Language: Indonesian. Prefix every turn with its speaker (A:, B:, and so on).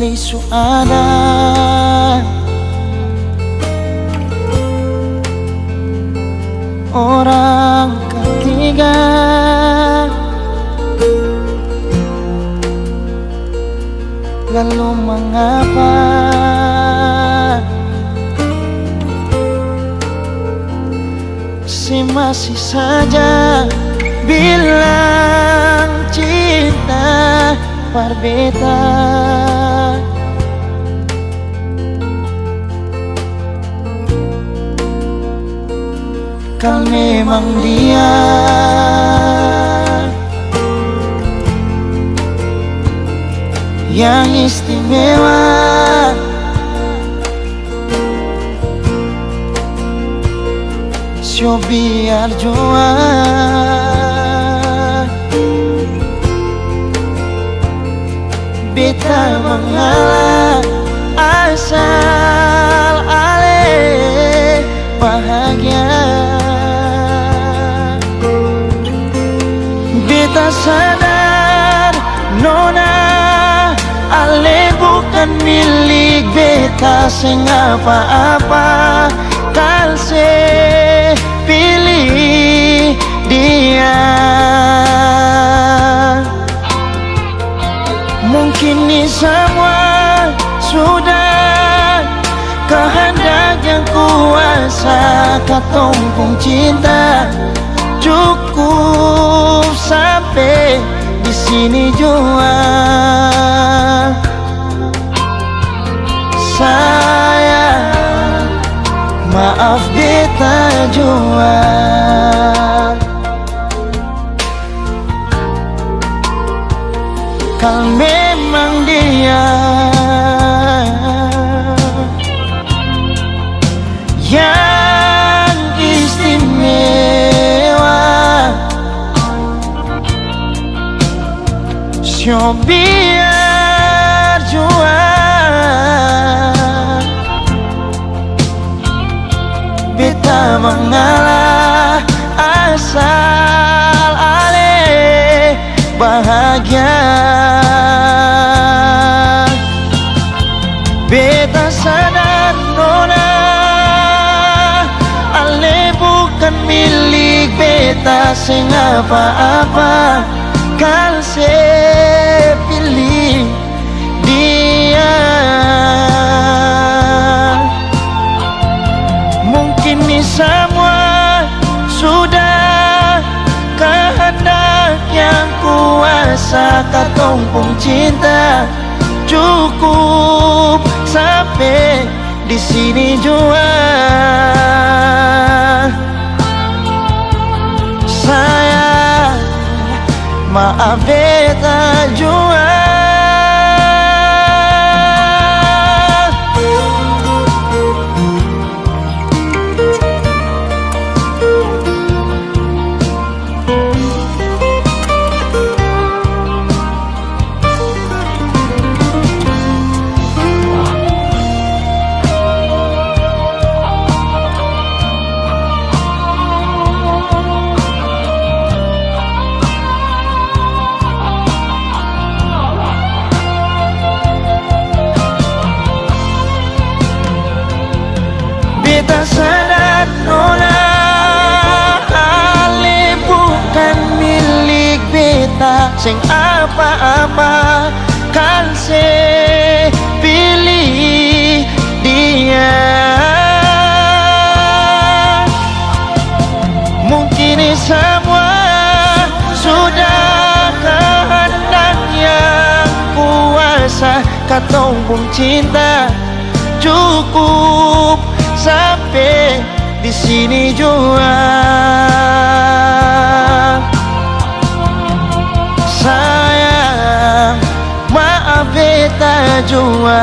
A: kali su ada orang ketiga, lalu mengapa masih saja bilang cinta berbeda? Kalau memang dia yang istimewa, so biar jua beta mengalah, asal ale bahagia. Beta sadar nona ale bukan milik beta sing apa-apa, kal se pilih dia. Mungkin ini semua sudah kehendak yang kuasa, katumpung cinta cukup sampai di sini jua. Sayang, maaf beta jua. Kalau memang dia yang istimewa, so biar jua beta mengalah, asal ale bahagia. Beta sadar nona ale bukan milik beta sing apa-apa, kal se pilih dia. Mungkin ini semua sudah kehendak yang kuasa, katumpung cinta cukup sampai di sini jua. Sayang, maaf beta jua. Beta sadar nona ale bukan milik beta sing apa-apa, kan se pilih dia. Mungkin ini semua sudah kehendak yang kuasa, katumpung cinta cukup sampai di sini jua. Sayang, maaf beta jua.